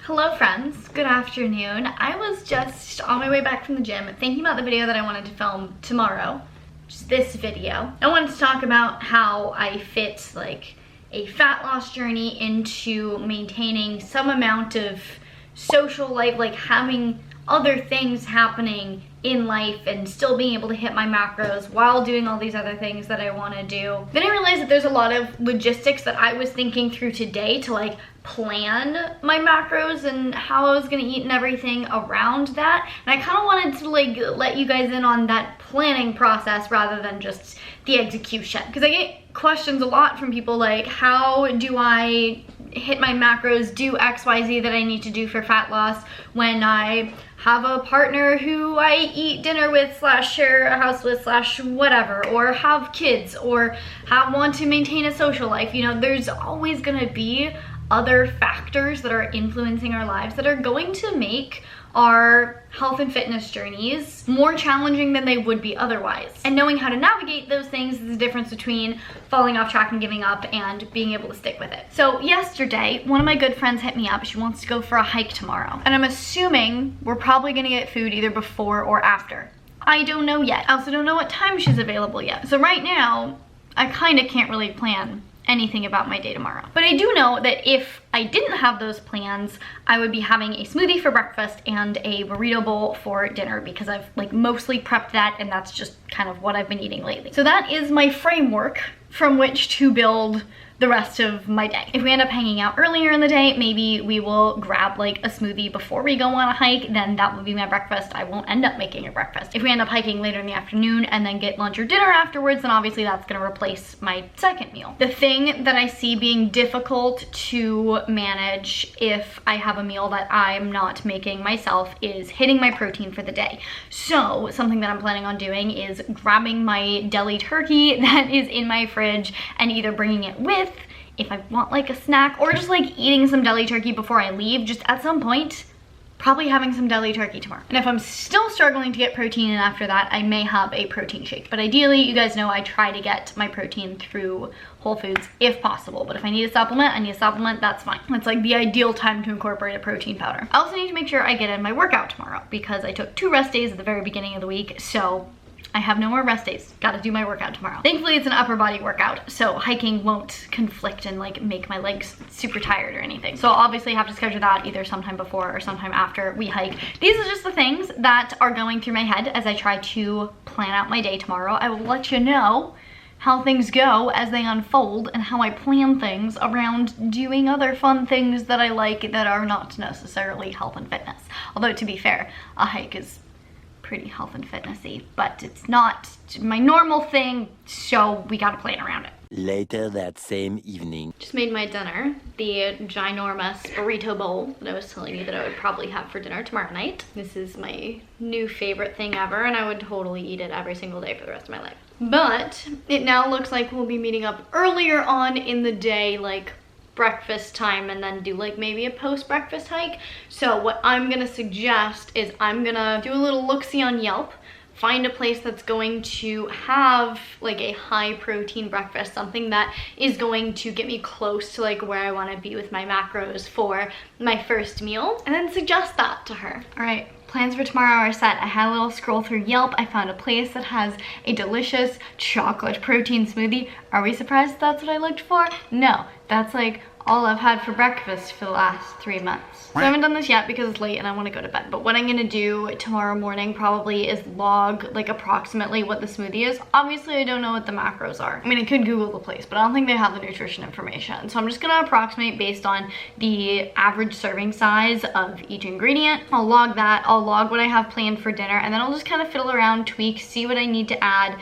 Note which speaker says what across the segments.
Speaker 1: Hello friends, good afternoon. I was just on my way back from the gym thinking about the video that I wanted to film tomorrow, which is this video. I wanted to talk about how I fit like a fat loss journey into maintaining some amount of social life, like having other things happening in life and still being able to hit my macros while doing all these other things that I want to do. Then I realized that there's a lot of logistics that I was thinking through today to like plan my macros and how I was gonna eat and everything around that. And I kind of wanted to like let you guys in on that planning process rather than just the execution. Because I get questions a lot from people like, how do I hit my macros, do XYZ that I need to do for fat loss when I have a partner who I eat dinner with / share a house with / whatever, or have kids, or want to maintain a social life. You know, there's always gonna be other factors that are influencing our lives that are going to make our health and fitness journeys more challenging than they would be otherwise. And knowing how to navigate those things is the difference between falling off track and giving up and being able to stick with it. So yesterday, one of my good friends hit me up. She wants to go for a hike tomorrow. And I'm assuming we're probably gonna get food either before or after. I don't know yet. I also don't know what time she's available yet. So right now, I kinda can't really plan anything about my day tomorrow. But I do know that if I didn't have those plans, I would be having a smoothie for breakfast and a burrito bowl for dinner because I've like mostly prepped that and that's just kind of what I've been eating lately. So that is my framework from which to build the rest of my day. If we end up hanging out earlier in the day, maybe we will grab like a smoothie before we go on a hike, then that will be my breakfast. I won't end up making a breakfast. If we end up hiking later in the afternoon and then get lunch or dinner afterwards, then obviously that's gonna replace my second meal. The thing that I see being difficult to manage if I have a meal that I'm not making myself is hitting my protein for the day. So something that I'm planning on doing is grabbing my deli turkey that is in my fridge and either bringing it with if I want like a snack, or just like eating some deli turkey before I leave, just at some point, probably having some deli turkey tomorrow. And if I'm still struggling to get protein in after that, I may have a protein shake. But ideally, you guys know I try to get my protein through Whole Foods if possible. But if I need a supplement, that's fine. It's like the ideal time to incorporate a protein powder. I also need to make sure I get in my workout tomorrow because I took 2 rest days at the very beginning of the week, so I have no more rest days. Gotta do my workout tomorrow. Thankfully, it's an upper body workout, so hiking won't conflict and like make my legs super tired or anything. So I'll obviously have to schedule that either sometime before or sometime after we hike. These are just the things that are going through my head as I try to plan out my day tomorrow. I will let you know how things go as they unfold and how I plan things around doing other fun things that I like that are not necessarily health and fitness. Although to be fair, a hike is pretty health and fitnessy, but it's not my normal thing, so we gotta plan around it.
Speaker 2: Later that same evening.
Speaker 1: Just made my dinner, the ginormous burrito bowl that I was telling you that I would probably have for dinner tomorrow night. This is my new favorite thing ever, and I would totally eat it every single day for the rest of my life. But it now looks like we'll be meeting up earlier on in the day, like breakfast time, and then do like maybe a post-breakfast hike. So what I'm gonna suggest is I'm gonna do a little look-see on Yelp, find a place that's going to have like a high protein breakfast, something that is going to get me close to like where I want to be with my macros for my first meal, and then suggest that to her. All right, plans for tomorrow are set. I had a little scroll through Yelp. I found a place that has a delicious chocolate protein smoothie. Are we surprised that's what I looked for? No, that's like all I've had for breakfast for the last 3 months. So I haven't done this yet because it's late and I want to go to bed. But what I'm gonna do tomorrow morning probably is log like approximately what the smoothie is. Obviously I don't know what the macros are. I mean, I could Google the place, but I don't think they have the nutrition information. So I'm just gonna approximate based on the average serving size of each ingredient. I'll log that, I'll log what I have planned for dinner, and then I'll just kind of fiddle around, tweak, see what I need to add,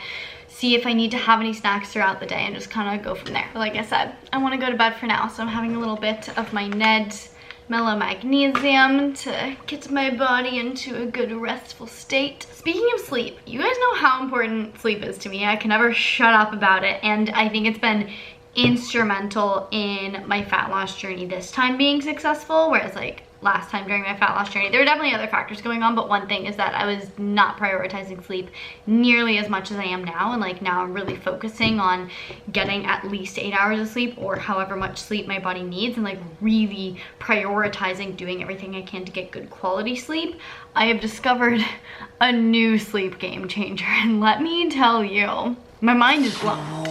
Speaker 1: see if I need to have any snacks throughout the day, and just kind of go from there. But like I said, I want to go to bed for now, so I'm having a little bit of my Ned's Mellow Magnesium to get my body into a good restful state. Speaking of sleep, you guys know how important sleep is to me. I can never shut up about it, and I think it's been instrumental in my fat loss journey this time being successful, whereas like last time during my fat loss journey. There were definitely other factors going on, but one thing is that I was not prioritizing sleep nearly as much as I am now, and like now I'm really focusing on getting at least 8 hours of sleep or however much sleep my body needs, and like really prioritizing doing everything I can to get good quality sleep. I have discovered a new sleep game changer, and let me tell you, my mind is blown.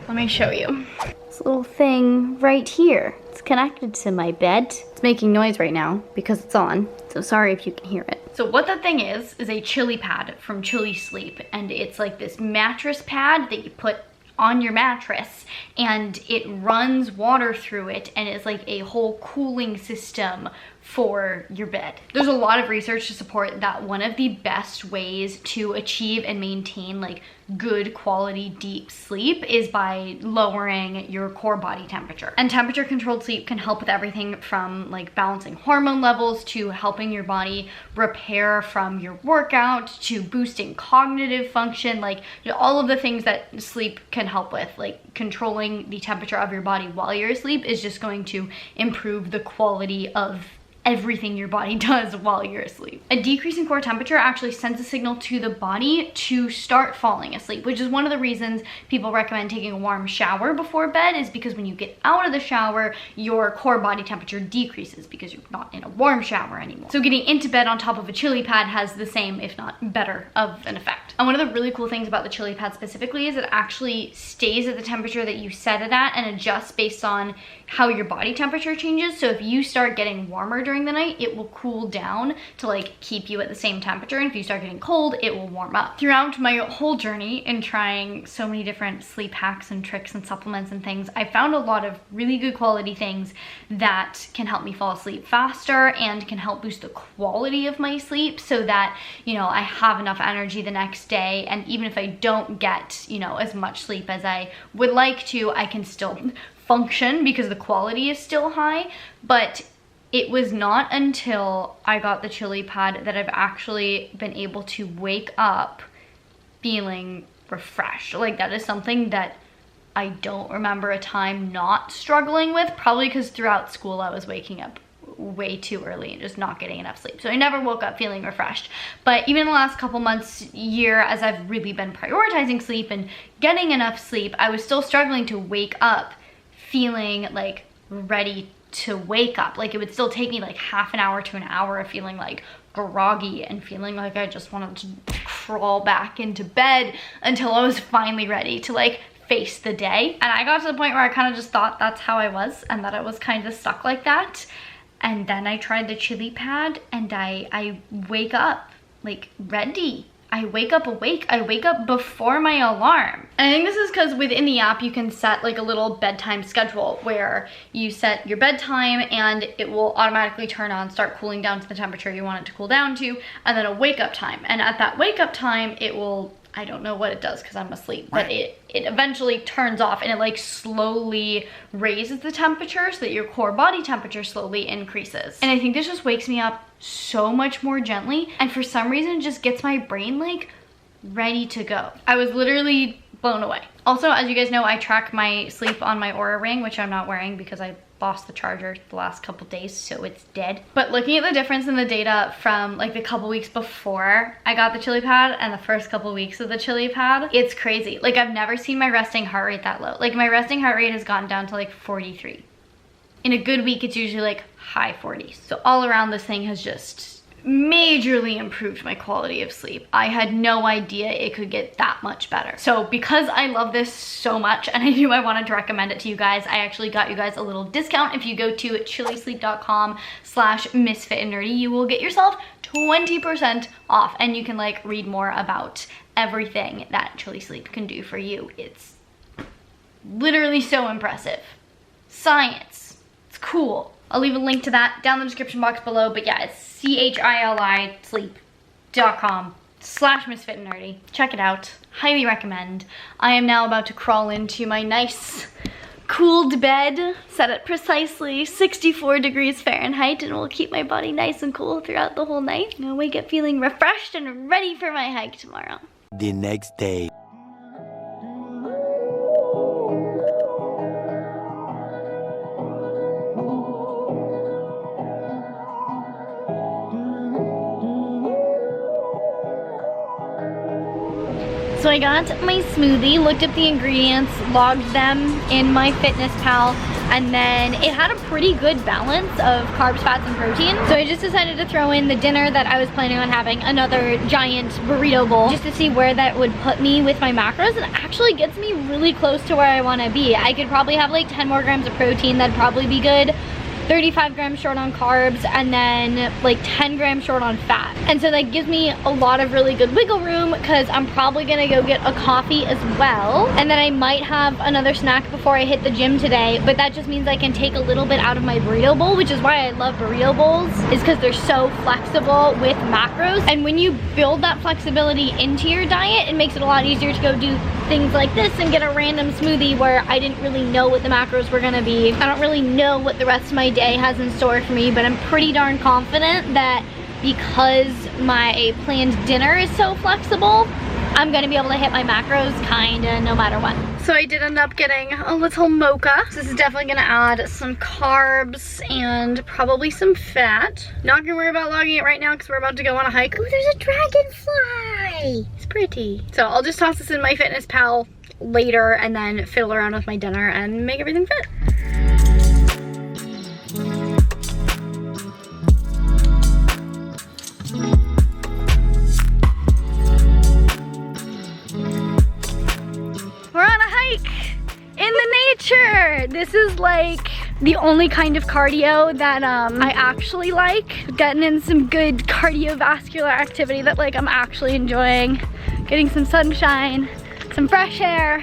Speaker 1: Let me show you. This little thing right here. It's connected to my bed. It's making noise right now because it's on, so sorry if you can hear it. So what that thing is a Chili Pad from Chili Sleep, and it's like this mattress pad that you put on your mattress, and it runs water through it, and it's like a whole cooling system for your bed. There's a lot of research to support that one of the best ways to achieve and maintain like good quality deep sleep is by lowering your core body temperature. And temperature controlled sleep can help with everything from like balancing hormone levels to helping your body repair from your workout to boosting cognitive function, like all of the things that sleep can help with. Like controlling the temperature of your body while you're asleep is just going to improve the quality of everything your body does while you're asleep. A decrease in core temperature actually sends a signal to the body to start falling asleep, which is one of the reasons people recommend taking a warm shower before bed, is because when you get out of the shower, your core body temperature decreases because you're not in a warm shower anymore. So getting into bed on top of a Chili Pad has the same, if not better, of an effect. And one of the really cool things about the Chili Pad specifically is it actually stays at the temperature that you set it at and adjusts based on how your body temperature changes. So if you start getting warmer during the night, it will cool down to like keep you at the same temperature, and if you start getting cold, it will warm up. Throughout my whole journey in trying so many different sleep hacks and tricks and supplements and things, I found a lot of really good quality things that can help me fall asleep faster and can help boost the quality of my sleep so that, you know, I have enough energy the next day, and even if I don't get, you know, as much sleep as I would like to, I can still function because the quality is still high. But it was not until I got the Chili Pad that I've actually been able to wake up feeling refreshed. Like that is something that I don't remember a time not struggling with, probably because throughout school I was waking up way too early and just not getting enough sleep. So I never woke up feeling refreshed. But even in the last couple months, year, as I've really been prioritizing sleep and getting enough sleep, I was still struggling to wake up feeling like ready to wake up. Like it would still take me like half an hour to an hour of feeling like groggy and feeling like I just wanted to crawl back into bed until I was finally ready to like face the day. And I got to the point where I kind of just thought that's how I was and that I was kind of stuck like that. And then I tried the Chili Pad and I wake up like ready. I wake up awake. I wake up before my alarm. And I think this is because within the app you can set like a little bedtime schedule where you set your bedtime and it will automatically turn on, start cooling down to the temperature you want it to cool down to, and then a wake up time. And at that wake up time, it will, I don't know what it does because I'm asleep, but it eventually turns off and it like slowly raises the temperature so that your core body temperature slowly increases. And I think this just wakes me up so much more gently, and for some reason just gets my brain like ready to go. I was literally blown away. Also, as you guys know, I track my sleep on my Oura ring, which I'm not wearing because I lost the charger the last couple days, so it's dead. But looking at the difference in the data from like the couple weeks before I got the Chili Pad and the first couple weeks of the Chili Pad, it's crazy. Like I've never seen my resting heart rate that low. Like my resting heart rate has gotten down to like 43. In a good week, it's usually like high 40s. So all around, this thing has just majorly improved my quality of sleep. I had no idea it could get that much better. So because I love this so much and I knew I wanted to recommend it to you guys, I actually got you guys a little discount. If you go to chilisleep.com/MissFitAndNerdy, you will get yourself 20% off, and you can like read more about everything that Chili Sleep can do for you. It's literally so impressive. Science. It's cool. I'll leave a link to that down in the description box below, but yeah, it's chilisleep.com/MissFitAndNerdy. Check it out. Highly recommend. I am now about to crawl into my nice cooled bed, set at precisely 64 degrees Fahrenheit, and will keep my body nice and cool throughout the whole night. And I'll wake up feeling refreshed and ready for my hike tomorrow.
Speaker 2: The next day.
Speaker 1: So I got my smoothie, looked up the ingredients, logged them in MyFitnessPal, and then it had a pretty good balance of carbs, fats, and protein. So I just decided to throw in the dinner that I was planning on having, another giant burrito bowl, just to see where that would put me with my macros. And it actually gets me really close to where I want to be. I could probably have like 10 more grams of protein, that'd probably be good. 35 grams short on carbs, and then like 10 grams short on fat. And so that gives me a lot of really good wiggle room, because I'm probably gonna go get a coffee as well. And then I might have another snack before I hit the gym today, but that just means I can take a little bit out of my burrito bowl, which is why I love burrito bowls, is because they're so flexible with macros. And when you build that flexibility into your diet, it makes it a lot easier to go do things like this and get a random smoothie where I didn't really know what the macros were gonna be. I don't really know what the rest of my day has in store for me, but I'm pretty darn confident that because my planned dinner is so flexible, I'm gonna be able to hit my macros kinda no matter what. So I did end up getting a little mocha. This is definitely gonna add some carbs and probably some fat. Not gonna worry about logging it right now because we're about to go on a hike. Oh, there's a dragonfly. It's pretty. So I'll just toss this in MyFitnessPal later and then fiddle around with my dinner and make everything fit. This is like the only kind of cardio that I actually like. Getting in some good cardiovascular activity that like I'm actually enjoying. Getting some sunshine, some fresh air.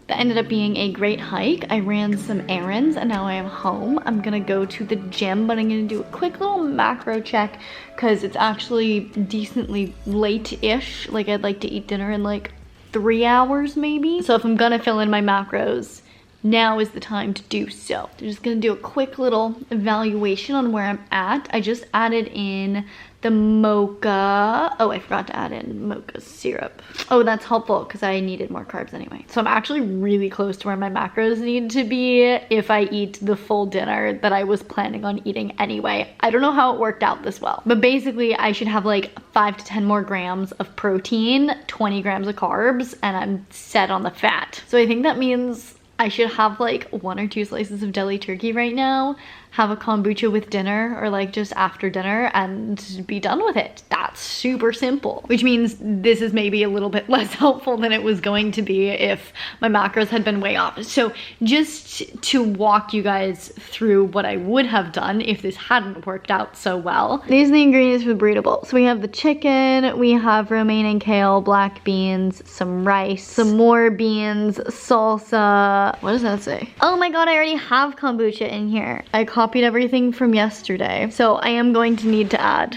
Speaker 1: That ended up being a great hike. I ran some errands and now I am home. I'm gonna go to the gym, but I'm gonna do a quick little macro check because it's actually decently late-ish. Like I'd like to eat dinner in like 3 hours maybe. So if I'm gonna fill in my macros, now is the time to do so. I'm just gonna do a quick little evaluation on where I'm at. I just added in the mocha. Oh, I forgot to add in mocha syrup. Oh, that's helpful because I needed more carbs anyway. So I'm actually really close to where my macros need to be if I eat the full dinner that I was planning on eating anyway. I don't know how it worked out this well, but basically I should have like 5 to 10 more grams of protein, 20 grams of carbs, and I'm set on the fat. So I think that means I should have like 1 or 2 slices of deli turkey right now, have a kombucha with dinner or like just after dinner and be done with it. That's super simple, which means this is maybe a little bit less helpful than it was going to be if my macros had been way off. So just to walk you guys through what I would have done if this hadn't worked out so well. These are the ingredients for the burrito bowl. So we have the chicken, we have romaine and kale, black beans, some rice, some more beans, salsa. What does that say? Oh my god, I already have kombucha in here. I copied everything from yesterday. So I am going to need to add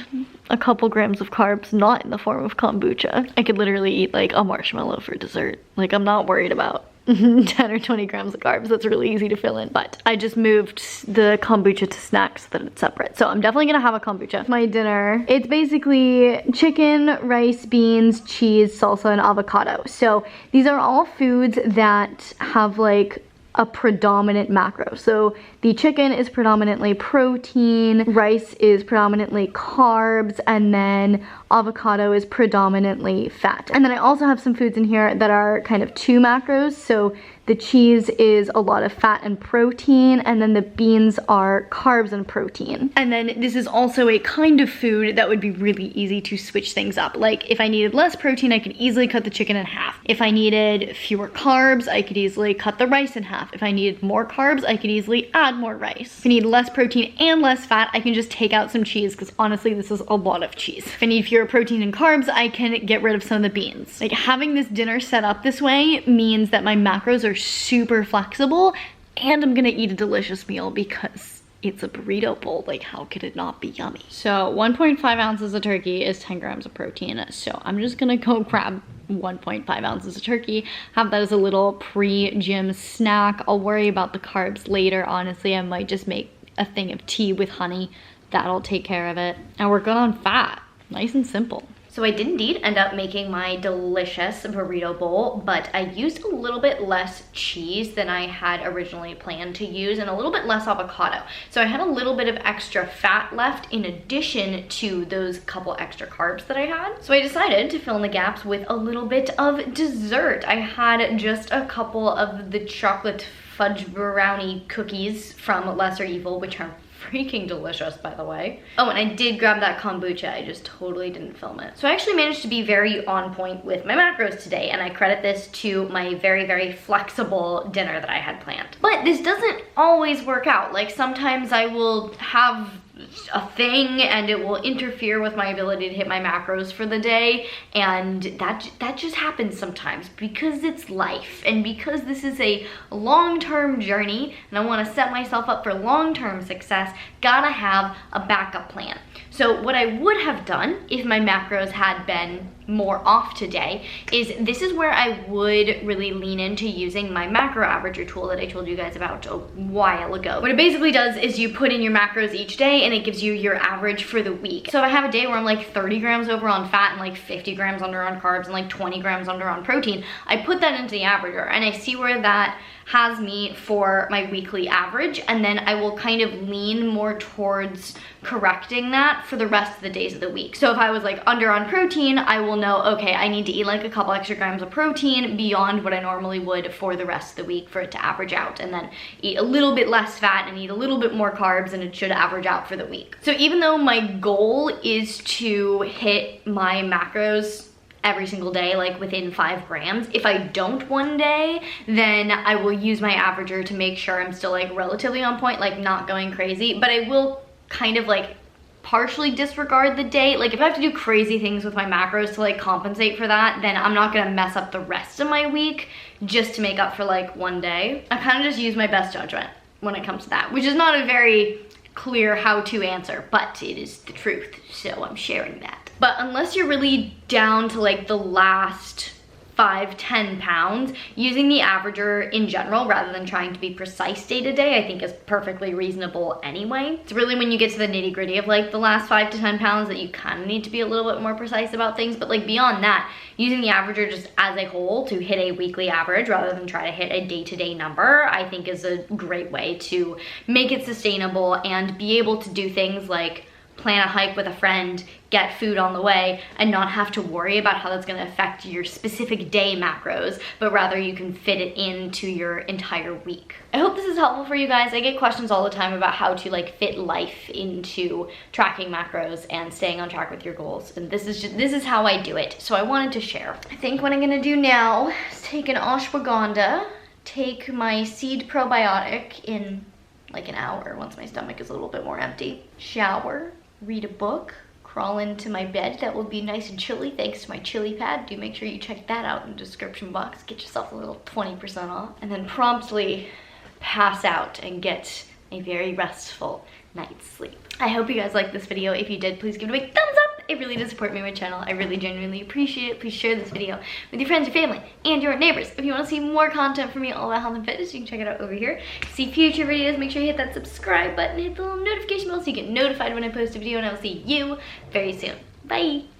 Speaker 1: a couple grams of carbs, not in the form of kombucha. I could literally eat like a marshmallow for dessert. Like I'm not worried about 10 or 20 grams of carbs. That's really easy to fill in. But I just moved the kombucha to snacks so that it's separate. So I'm definitely gonna have a kombucha. My dinner, it's basically chicken, rice, beans, cheese, salsa, and avocado. So these are all foods that have like a predominant macro. So the chicken is predominantly protein, rice is predominantly carbs, and then avocado is predominantly fat. And then I also have some foods in here that are kind of 2 macros. So the cheese is a lot of fat and protein, and then the beans are carbs and protein. And then this is also a kind of food that would be really easy to switch things up. Like if I needed less protein, I could easily cut the chicken in half. If I needed fewer carbs, I could easily cut the rice in half. If I needed more carbs, I could easily add more rice. If I need less protein and less fat, I can just take out some cheese because honestly, this is a lot of cheese. If I need fewer protein and carbs, I can get rid of some of the beans. Like having this dinner set up this way means that my macros are super flexible and I'm gonna eat a delicious meal because it's a burrito bowl. Like how could it not be yummy? So 1.5 ounces of turkey is 10 grams of protein. So I'm just gonna go grab 1.5 ounces of turkey, have that as a little pre-gym snack. I'll worry about the carbs later. Honestly, I might just make a thing of tea with honey. That'll take care of it. And we're good on fat. Nice and simple. So So I did indeed end up making my delicious burrito bowl, but I used a little bit less cheese than I had originally planned to use and a little bit less avocado. So I had a little bit of extra fat left in addition to those couple extra carbs that I had. So I decided to fill in the gaps with a little bit of dessert. I had just a couple of the chocolate fudge brownie cookies from Lesser Evil, which are freaking delicious, by the way. Oh, and I did grab that kombucha, I just totally didn't film it. So I actually managed to be very on point with my macros today, and I credit this to my very, very flexible dinner that I had planned. But this doesn't always work out. Like, sometimes I will have a thing and it will interfere with my ability to hit my macros for the day, and that just happens sometimes because it's life and because this is a long-term journey and I want to set myself up for long-term success. Gotta have a backup plan. So what I would have done if my macros had been more off today is this is where I would really lean into using my macro averager tool that I told you guys about a while ago. What it basically does is you put in your macros each day and it gives you your average for the week. So if I have a day where I'm like 30 grams over on fat and like 50 grams under on carbs and like 20 grams under on protein, I put that into the averager and I see where that has me for my weekly average, and then I will kind of lean more towards correcting that for the rest of the days of the week. So if I was like under on protein, I will know, okay, I need to eat like a couple extra grams of protein beyond what I normally would for the rest of the week for it to average out, and then eat a little bit less fat and eat a little bit more carbs, and it should average out for the week. So even though my goal is to hit my macros every single day, like within 5 grams. If I don't one day, then I will use my averager to make sure I'm still like relatively on point, like not going crazy, but I will kind of like partially disregard the day. Like if I have to do crazy things with my macros to like compensate for that, then I'm not gonna mess up the rest of my week just to make up for like one day. I kind of just use my best judgment when it comes to that, which is not a very clear how-to answer, but it is the truth, so I'm sharing that. But unless you're really down to like the last 5-10 pounds, using the averager in general rather than trying to be precise day to day, I think is perfectly reasonable anyway. It's really when you get to the nitty gritty of like the last 5 to 10 pounds that you kind of need to be a little bit more precise about things. But like beyond that, using the averager just as a whole to hit a weekly average rather than try to hit a day-to-day number, I think is a great way to make it sustainable and be able to do things like plan a hike with a friend, get food on the way, and not have to worry about how that's gonna affect your specific day macros, but rather you can fit it into your entire week. I hope this is helpful for you guys. I get questions all the time about how to like fit life into tracking macros and staying on track with your goals, and this is how I do it, so I wanted to share. I think what I'm gonna do now is take an ashwagandha, take my seed probiotic in like an hour once my stomach is a little bit more empty, shower, read a book, crawl into my bed that will be nice and chilly thanks to my chili pad. Do make sure you check that out in the description box. Get yourself a little 20% off. And then promptly pass out and get a very restful night's sleep. I hope you guys liked this video. If you did, please give it a big thumbs up. It really does support me and my channel. I really genuinely appreciate it. Please share this video with your friends, your family, and your neighbors. If you want to see more content from me all about health and fitness, you can check it out over here. To see future videos, make sure you hit that subscribe button, hit the little notification bell so you get notified when I post a video, and I will see you very soon. Bye!